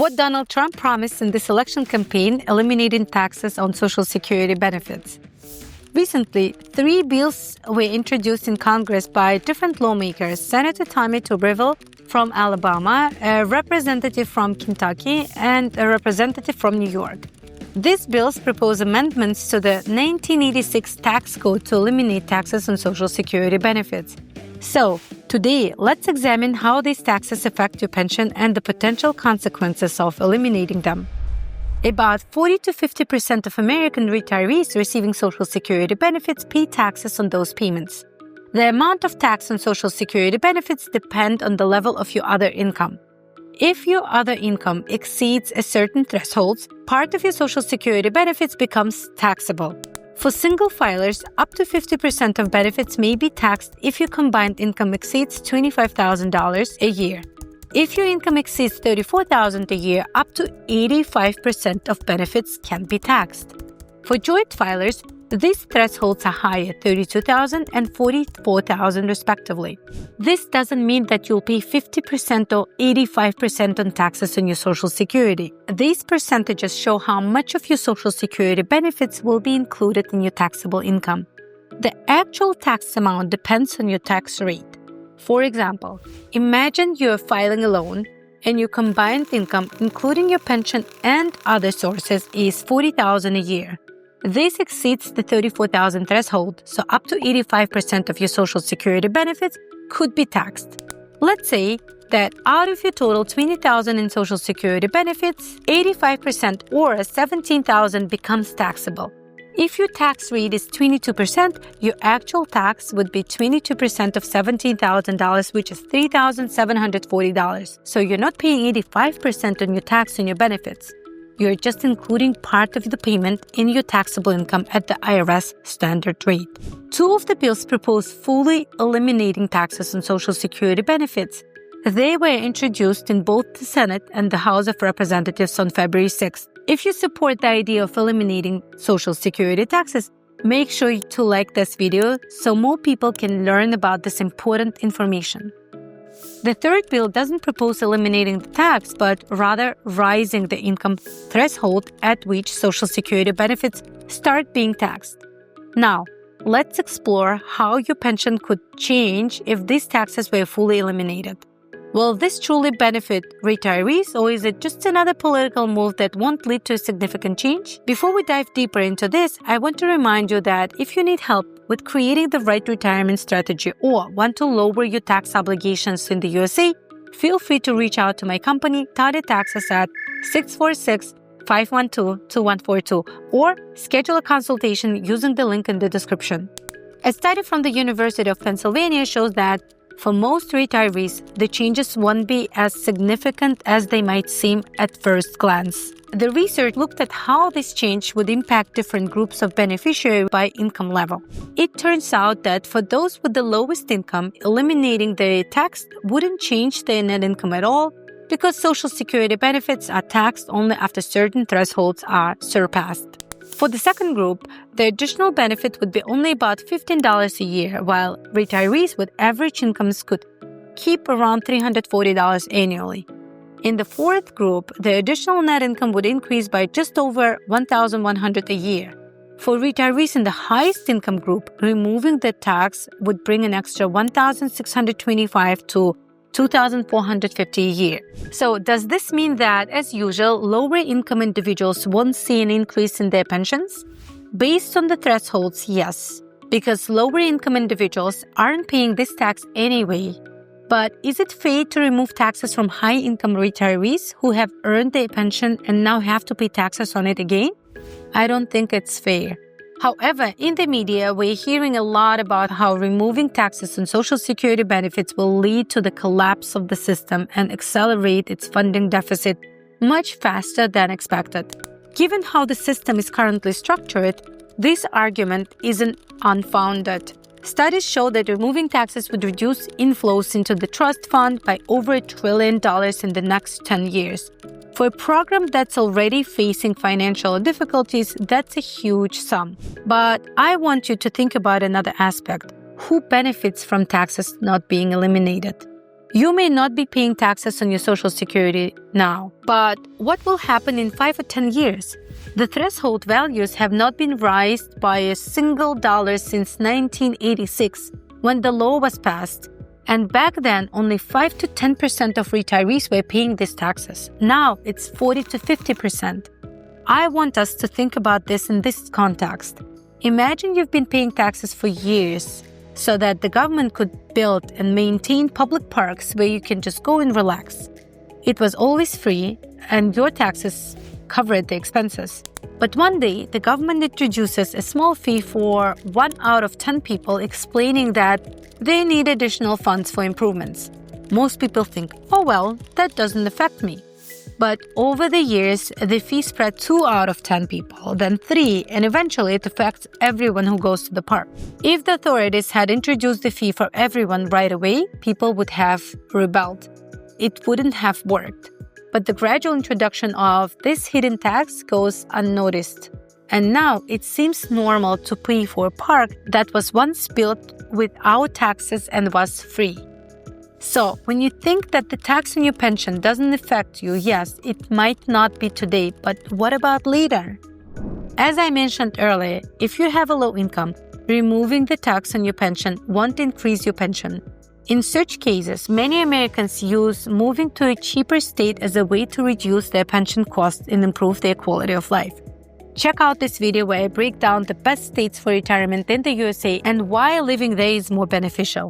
What Donald Trump promised in this election campaign, eliminating taxes on Social Security benefits. Recently, 3 bills were introduced in Congress by different lawmakers: Senator Tommy Tuberville from Alabama, a representative from Kentucky, and a representative from New York. These bills propose amendments to the 1986 tax code to eliminate taxes on Social Security benefits. So, today, let's examine how these taxes affect your pension and the potential consequences of eliminating them. About 40 to 50% of American retirees receiving Social Security benefits pay taxes on those payments. The amount of tax on Social Security benefits depend on the level of your other income. If your other income exceeds a certain threshold, part of your Social Security benefits becomes taxable. For single filers, up to 50% of benefits may be taxed if your combined income exceeds $25,000 a year. If your income exceeds $34,000 a year, up to 85% of benefits can be taxed. For joint filers, these thresholds are higher, $32,000 and $44,000 respectively. This doesn't mean that you'll pay 50% or 85% on taxes on your Social Security. These percentages show how much of your Social Security benefits will be included in your taxable income. The actual tax amount depends on your tax rate. For example, imagine you're filing a loan and your combined income, including your pension and other sources, is $40,000 a year. This exceeds the $34,000 threshold, so up to 85% of your Social Security benefits could be taxed. Let's say that out of your total $20,000 in Social Security benefits, 85% or $17,000 becomes taxable. If your tax rate is 22%, your actual tax would be 22% of $17,000, which is $3,740. So you're not paying 85% on your tax on your benefits. You're just including part of the payment in your taxable income at the IRS standard rate. 2 of the bills propose fully eliminating taxes on Social Security benefits. They were introduced in both the Senate and the House of Representatives on February 6th. If you support the idea of eliminating Social Security taxes, make sure to like this video so more people can learn about this important information. The third bill doesn't propose eliminating the tax, but rather raising the income threshold at which Social Security benefits start being taxed. Now, let's explore how your pension could change if these taxes were fully eliminated. Will this truly benefit retirees, or is it just another political move that won't lead to a significant change? Before we dive deeper into this, I want to remind you that if you need help with creating the right retirement strategy or want to lower your tax obligations in the USA, feel free to reach out to my company, Tata Taxes, at 646-512-2142 or schedule a consultation using the link in the description. A study from the University of Pennsylvania shows that for most retirees, the changes won't be as significant as they might seem at first glance. The research looked at how this change would impact different groups of beneficiaries by income level. It turns out that for those with the lowest income, eliminating the tax wouldn't change their net income at all because Social Security benefits are taxed only after certain thresholds are surpassed. For the second group, the additional benefit would be only about $15 a year, while retirees with average incomes could keep around $340 annually. In the fourth group, the additional net income would increase by just over $1,100 a year. For retirees in the highest income group, removing the tax would bring an extra $1,625 to $2,450 a year. So does this mean that, as usual, lower income individuals won't see an increase in their pensions? Based on the thresholds, yes, because lower income individuals aren't paying this tax anyway. But is it fair to remove taxes from high income retirees who have earned their pension and now have to pay taxes on it again? I don't think it's fair. However, in the media, we're hearing a lot about how removing taxes on Social Security benefits will lead to the collapse of the system and accelerate its funding deficit much faster than expected. Given how the system is currently structured, this argument isn't unfounded. Studies show that removing taxes would reduce inflows into the trust fund by over $1 trillion in the next 10 years. For a program that's already facing financial difficulties, that's a huge sum. But I want you to think about another aspect. Who benefits from taxes not being eliminated? You may not be paying taxes on your Social Security now, but what will happen in 5 or 10 years? The threshold values have not been raised by a single dollar since 1986, when the law was passed. And back then, only 5 to 10% of retirees were paying these taxes. Now, it's 40 to 50%. I want us to think about this in this context. Imagine you've been paying taxes for years so that the government could build and maintain public parks where you can just go and relax. It was always free, and your taxes covered the expenses. But one day, the government introduces a small fee for 1 out of 10 people, explaining that they need additional funds for improvements. Most people think, oh well, that doesn't affect me. But over the years, the fee spread 2 out of 10 people, then 3, and eventually it affects everyone who goes to the park. If the authorities had introduced the fee for everyone right away, people would have rebelled. It wouldn't have worked. But the gradual introduction of this hidden tax goes unnoticed. And now it seems normal to pay for a park that was once built without taxes and was free. So, when you think that the tax on your pension doesn't affect you, yes, it might not be today, but what about later? As I mentioned earlier, if you have a low income, removing the tax on your pension won't increase your pension. In such cases, many Americans use moving to a cheaper state as a way to reduce their pension costs and improve their quality of life. Check out this video where I break down the best states for retirement in the USA and why living there is more beneficial.